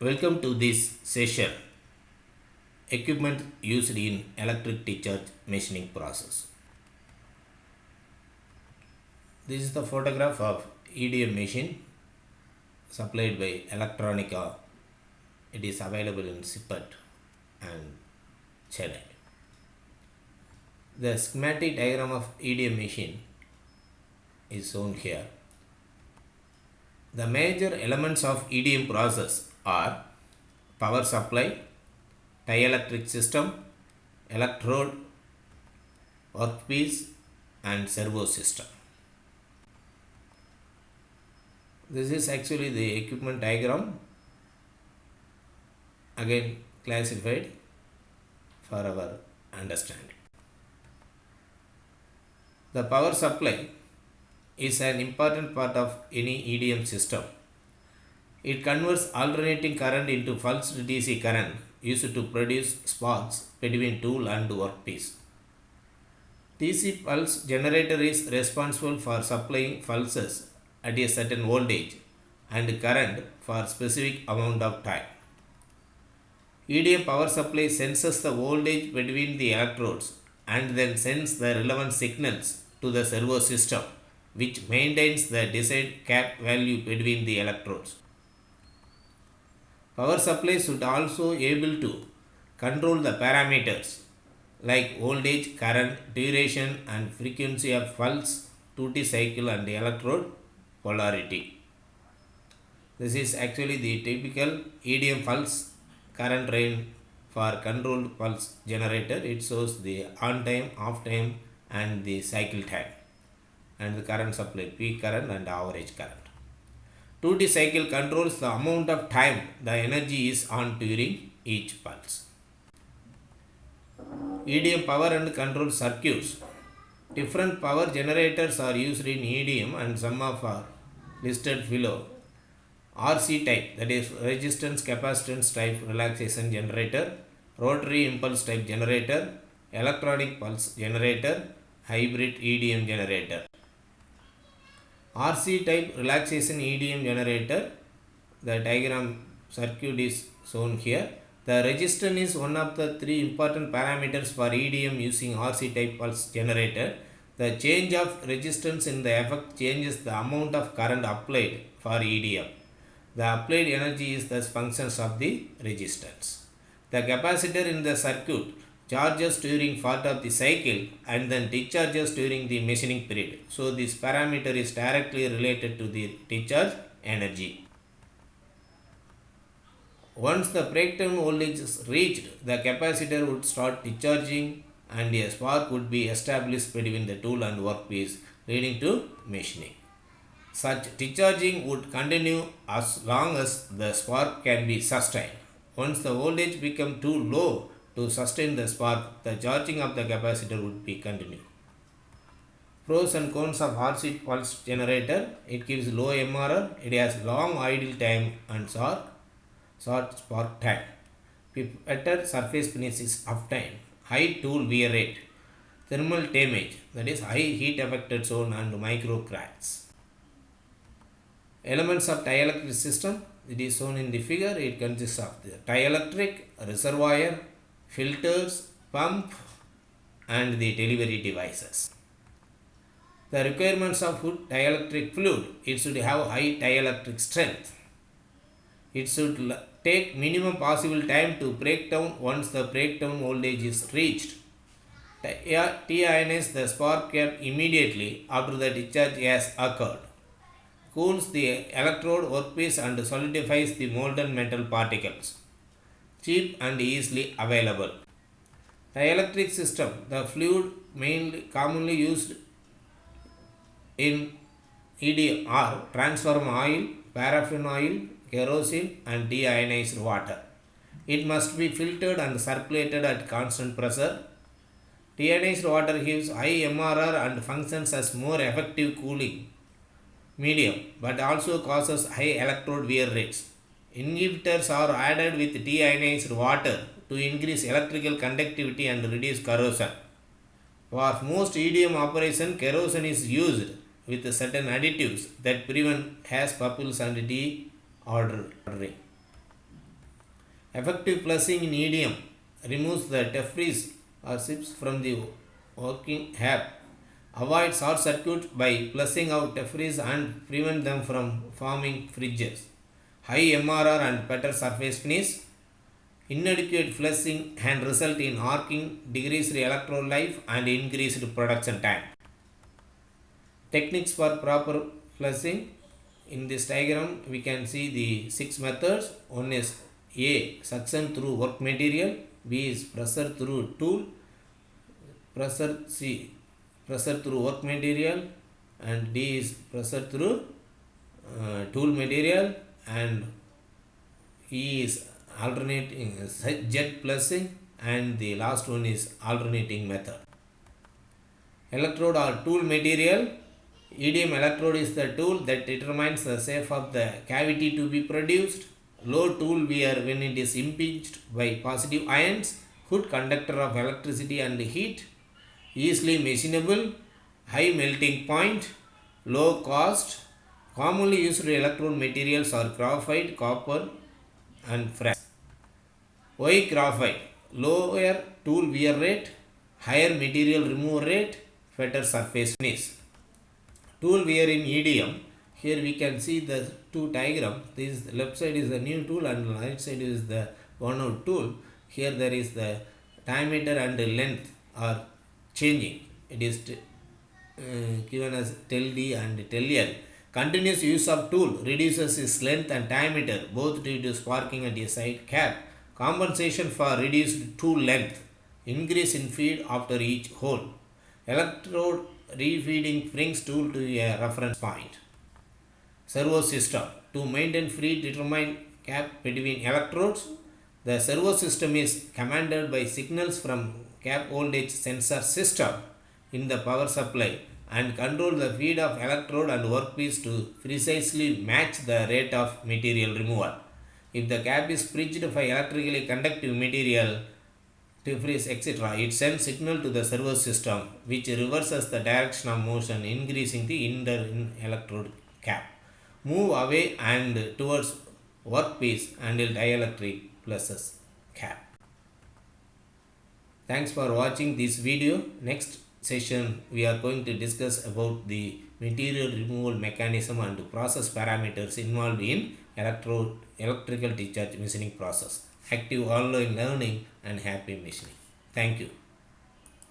Welcome to this session. Equipment used in electric discharge machining process. This is the photograph of EDM machine supplied by Electronica. It is available in Sipet and Chennai. The schematic diagram of EDM machine is shown here. The major elements of EDM process are power supply, dielectric system, electrode, workpiece and servo system. This is actually the equipment diagram, again classified for our understanding. The power supply is an important part of any EDM system. It converts alternating current into pulsed DC current used to produce sparks between tool and workpiece. DC pulse generator is responsible for supplying pulses at a certain voltage and current for specific amount of time. EDM power supply senses the voltage between the electrodes and then sends the relevant signals to the servo system, which maintains the desired cap value between the electrodes. Power supply should also able to control the parameters like voltage, current, duration and frequency of pulse, duty cycle and electrode polarity. This is actually the typical EDM pulse current range for controlled pulse generator. It shows the on time, off time and the cycle time and the current supply, peak current and average current. Duty cycle controls the amount of time the energy is on during each pulse. EDM power and control circuits. Different power generators are used in EDM and some of are listed below. RC type, that is resistance capacitance type relaxation generator, rotary impulse type generator, electronic pulse generator, hybrid EDM generator. RC type relaxation EDM generator, the diagram circuit is shown here. The resistance is one of the three important parameters for EDM using RC type pulse generator. The change of resistance in the effect changes the amount of current applied for EDM. The applied energy is thus functions of the resistance. The capacitor in the circuit charges during part of the cycle and then discharges during the machining period. So this parameter is directly related to the discharge energy. Once the breakdown voltage is reached, the capacitor would start discharging and a spark would be established between the tool and workpiece, leading to machining. Such discharging would continue as long as the spark can be sustained. Once the voltage becomes too low to sustain the spark, the charging of the capacitor would be continued. Pros and cons of RC pulse generator. It gives low MRR, it has long idle time and short spark time. Better surface finish is uptime, high tool wear rate, thermal damage, that is high heat affected zone and micro cracks. Elements of dielectric system, it is shown in the figure. It consists of the dielectric, reservoir, filters, pump and the delivery devices. The requirements of dielectric fluid, it should have high dielectric strength. It should take minimum possible time to break down once the breakdown voltage is reached. Deionize the spark gap immediately after the discharge has occurred. Cools the electrode workpiece and solidifies the molten metal particles. Cheap and easily available. Dielectric system, the fluid commonly used in EDM are transform oil, paraffin oil, kerosene and deionized water. It must be filtered and circulated at constant pressure. Deionized water gives high MRR and functions as more effective cooling medium but also causes high electrode wear rates. Inhibitors are added with deionized water to increase electrical conductivity and reduce corrosion. For most EDM operation, kerosene is used with certain additives that prevent hash bubbles and deordering. Effective flushing in EDM removes the debris or chips from the working hab. Avoid short circuit by flushing out debris and prevent them from forming fridges. High MRR and better surface finish. Inadequate flushing can result in arcing, decreased electrode life and increased production time. Techniques for proper flushing. In this diagram we can see the 6 methods. One is A. Suction through work material. B is pressure through tool. Pressure through work material, and D is pressure through tool material, and E is alternating jet flushing, and the last one is alternating method. Electrode or tool material. EDM electrode is the tool that determines the shape of the cavity to be produced. Low tool wear when it is impinged by positive ions. Good conductor of electricity and heat. Easily machinable. High melting point. Low cost. Commonly used electrode materials are graphite, copper and brass. Why graphite? Lower tool wear rate, higher material removal rate, better surface finish. Tool wear in EDM. Here we can see the two diagrams. This left side is the new tool and right side is the worn out tool. Here there is the diameter and the length are changing. It is given as tel D and tel L. Continuous use of tool reduces its length and diameter both due to sparking at a side cap. Compensation for reduced tool length. Increase in feed after each hole. Electrode refeeding brings tool to a reference point. Servo system. To maintain free determined gap between electrodes, the servo system is commanded by signals from gap voltage sensor system in the power supply and control the feed of electrode and workpiece to precisely match the rate of material removal. If the gap is bridged by electrically conductive material, debris, etc., it sends signal to the servo system which reverses the direction of motion, increasing the inner electrode gap. Move away and towards workpiece until dielectric pluses gap. Thanks for watching this video. Next session we are going to discuss about the material removal mechanism and process parameters involved in electrical discharge machining process. Active online learning and happy machining. Thank you.